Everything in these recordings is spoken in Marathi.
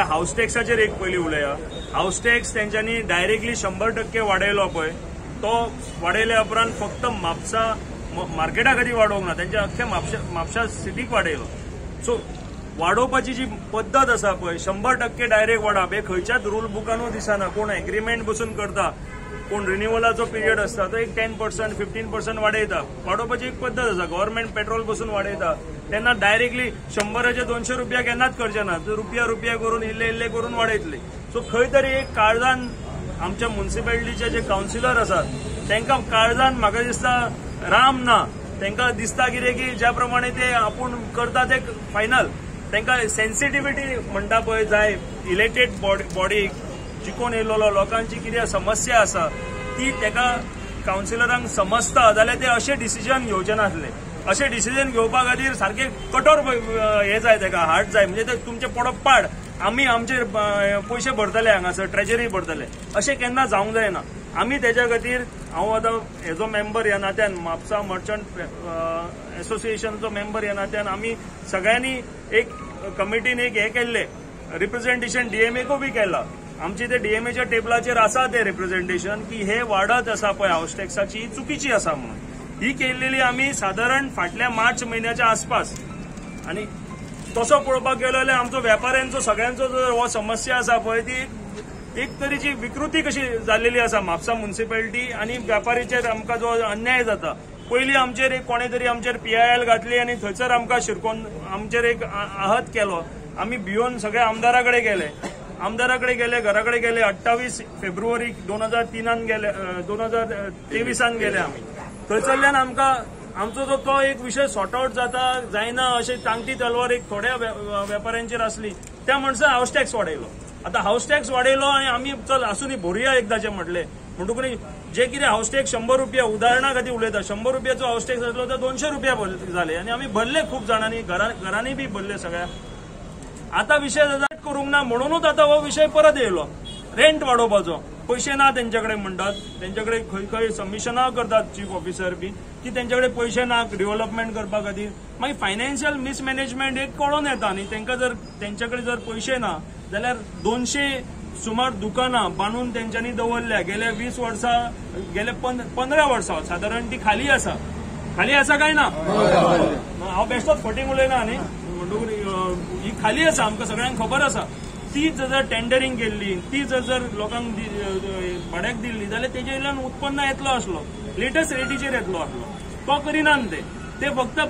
हाऊस टॅक्साचेर एक पयलीं उलया. हाऊस टॅक्स तेंच्यांनी डायरेक्टली 100% वाडयलो पळय, तो वाडयल्या उपरांत फक्त म्हापसा मार्केटा खातीर वाडोवंक ना, तेंच्या अख्ख्या म्हापसा सिटीक वाडयलो. सो वाडोवपाची जी पद्दत आसा पळय 100% डायरेक्ट वाडप हे खंयच्याच रूल बुकानूच दिसना. कोण एग्रीमेंट बसून करता, कोण रिन्युवलाचो पिरियड असता तो एक 10% 15% वाडयता. वाडोवपाची एक पद्दत आसा. गव्हर्नमेंट पेट्रोल बसून वाडयता तेन्ना डायरेक्टली 100चे 200 रुपया केन्नाच करचे ना. रुपया करून इल्ले करून वाडयतले. सो खंय तरी एक काळजान आमच्या म्युनिसिपॅलिटीचे जे कावन्सिलर आसात तांकां काळजान म्हाका दिसता राम ना. तांकां दिसता कितें की ज्या प्रमाणे ते आपूण करता ते फायनल. तांकां सेन्सिटिव्हिटी म्हणटा पळय जाय इलेक्टेड बॉडीक जिखून येयल्लो लोकांची कितें समस्या आसा ती ताका कावन्सिलरांक समजता जाल्यार ते अशें डिसिजन घेवचे नासले. अशें डिसिजन घेवपा खातीर सारखे कठोर हे जाय ताका हार्ड जाय. म्हणजे तुमचे पडप पाड आमी आमचे पयशे भरतले हांगासर ट्रेजरी भरतले अशें केन्ना जावंक जायना. आमी तेच्या खातीर हांव आतां एज अ मेंबर ह्या नात्यान म्हापसा मर्चंट एसोसिएशनचो मेंबर ह्या नात्यान आमी सगळ्यांनी एक कमिटीन एक हे केल्ले रिप्रेझेंटेशन डीएमएको बी केला. आमची ते डीएमएच्या टेबलाचेर आसा ते रिप्रेझेंटेशन की हे वाडत आसा पळय हाऊस टॅक्साची चुकीची आसा म्हणून. ही केल्लेली आमी सादारण फाटल्या मार्च म्हयन्याच्या आसपास. आणि तसो पळोवपाक गेलो जाल्यार आमचो वेपाऱ्यांचो सगळ्यांचो जो हो समस्या आसा पळय ती एक तरेची विकृती कशी जाल्लेली आसा म्हापसा म्युनिसिपॅलिटी आणि व्यापारीचेर आमकां जो अन्याय जाता. पयलीं आमचेर एक कोणे तरी आमचेर PIL घातली आणि थंयसर आमकां शिरकोवन आमचेर एक आहत केलो. आमी भिवन सगळ्या आमदारा कडेन गेले घरा कडेन गेले. 28 फेब्रुवारी 2003 गेले 2023 गेले आमी. थंयसरल्यान आमकां आमचो तो एक विशय सॉर्ट आउट जायना अशें तांगती तलवार एक थोड्या वेपाऱ्यांचेर आसली. त्या म्हणसर हाऊस टॅक्स वाडयलो. आता हाऊस टॅक्स वाडयलो आणि आमी चल आसूनी भरुया एकदाचें म्हटलें. म्हणटकूच जे कितें हाऊस टॅक्स 100 रुपया उदाहरणा खातीर उलयता 100 रुपयाचो हाऊस टॅक्स आसलो तर 200 रुपया जाले आणि आमी भरले खूब जाणांनी घरांनी बी भरले सगळ्या. आता विषय करूंक ना म्हणूनच आता हो विषय परत येयलो. रेंट वाडोवपाचो पैसे ना तेंच्याकडे म्हणटात. तेंच्याकडे खंय सबमिशनां करतात चीफ ऑफिसर बी की तेंच्याकडे पैसे ना डेव्हलपमेंट करपा खातीर. मागीर फायनान्शियल मिसमॅनेजमेंट एक कळून येता न्ही. तांकां जर तेंच्याकडे जर पैसे ना जाल्यार 200 सुमार दुकानां बांदून तेंच्यांनी दवरल्या. गेल्या 20 वर्सां गेल्या 15 वर्सां सादारण ती खाली आसा काय ना. हांव बेश्टोच फटींग उलयना न्ही. म्हणटकूच ही खाली आसा आमकां सगळ्यांक खबर आसा. ती जर टेंडरिंग केल्ली ती जर लोकांक भाड्याक दिल्ली जाल्यार तेजे वयल्यान उत्पन्न येतलो आसलो. लेटस्ट रेटीचेर येतलो आसलो. तो करिनात ते फक्त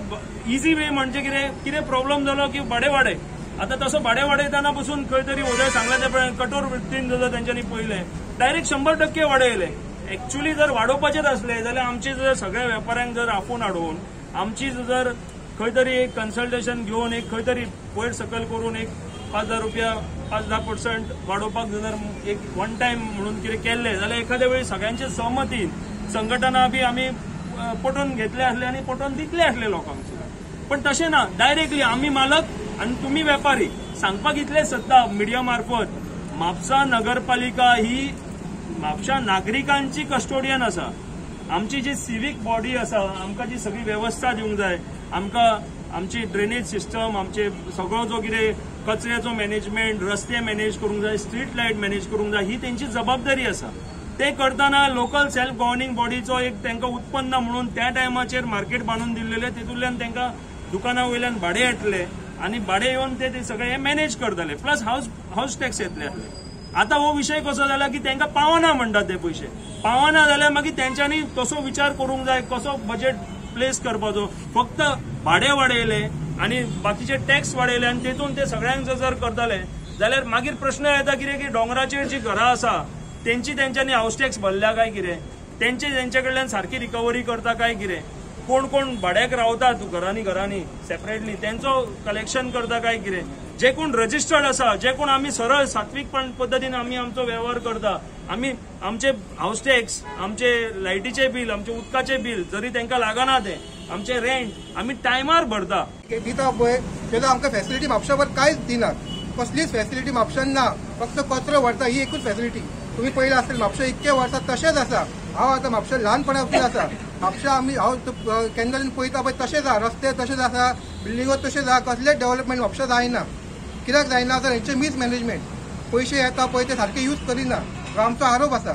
इझी वे म्हणजे कितें प्रॉब्लेम जालो की भाडे वाडय. आता तसो भाडे वाडयतना पसून खंय तरी उदय सांगला ते प्रमाणे कठोर वृत्तीन जर तेंच्यांनी पळयले डायरेक्ट 100% वाडयले. एक्चुअली जर वाडोवपाचेच असले जाल्यार आमचे जर सगळ्या वेपाऱ्यांक जर आपूण हाडून आमची जर खंय तरी एक कन्सल्टेशन घेवन एक खंय तरी वयर सकयल करून एक 5,000 रुपया 5-10% वाडोवपाक जर एक वन टायम म्हणून कितें केल्ले जाल्यार एखाद्या वेळी सगळ्यांचे सहमतीन संघटना बी आमी पटोवन घेतले आसले आणि पटोवन दितले आसले लोकांक सुद्दां. पण तशें ना. डायरेक्टली आमी मालक आणि तुम्ही व्यापारी सांगपाक इतले सत्ता मिडिया मार्फत म्हापसा नगरपालिका ही म्हापसा नागरिकांची कस्टोडियन आसा. आमची जी सिवीक बॉडी आसा आमकां जी सगळी वेवस्था दिवंक जाय. आमकां आमची ड्रेनेज सिस्टम आमचे सगळो जो कितें कचऱ्याचो मॅनेजमेंट रस्ते मॅनेज करूंक जाय स्ट्रीट लायट मॅनेज करूंक जाय ही तेंची जबाबदारी आसा. ते करतना लोकल सेल्फ गव्हर्निंग बॉडीचो एक तांकां उत्पन्न म्हणून त्या टायमाचेर मार्केट बांदून दिल्लेले तेतूंतल्यान तांकां दुकानां वयल्यान भाडे येतले आणि भाडे येवन ते सगळे मॅनेज करतले प्लस हाऊस टॅक्स येतले आसले. आता हो विषय कसो जाला की तांकां पावना म्हणटात ते पयशे. पावना जाल्यार मागीर तेंच्यांनी तसो विचार करूंक जाय कसो बजेट प्लेस करपाचो. फक्त भाडे वाडयले आणि बाकीचे टॅक्स वाडयले आणि तेतून ते सगळ्यांक जर करतले जाल्यार मागीर प्रश्न येता कितें की दोंगराचेर जी घरां आसा तेंच्यांनी हाऊस टॅक्स भरल्या काय कितें. तेंच्या कडल्यान सारकी रिकवरी करता काय कितें. कोण भाड्याक रावतात घरांनी सेपरेटली तेंचो कलेक्शन करता काय कितें. जे कोण रजिस्टर्ड आसा, जे कोण आम्ही सरळ सात्विक पद्धतीने आम्ही आमचो व्यवहार करता, आम्ही आमचे हाऊस टॅक्स, आमचे लायटीचे बिल, आमचे उदकाचे बिल जरी तांकां लागना ते आमचे रेंट आम्ही टायमार भरता. दिता पळय तेजो आमकां फॅसिलिटी म्हापशावर कांयच दिनात. कसलीच फॅसिलिटी म्हापशान ना. फक्त कचरो व्हरता ही एकूच फॅसिलिटी. तुम्ही पयलें आसतलें म्हापशा इतके वर्सां तशेंच आसा. हांव आतां म्हापशा ल्हानपणासून आसा. म्हापशा हांव केन्ना पळयता पळय तशेंच आसा. रस्ते तशेंच आसा, बिल्डिंगो तशेंच आसा. कसलेंच डेव्हलपमेंट म्हापशा जायना. कित्याक जायना तर हेंचे मिसमॅनेजमेंट. पयशे येता पळय ते सारके यूज करिना. हो आमचो आरोप आसा.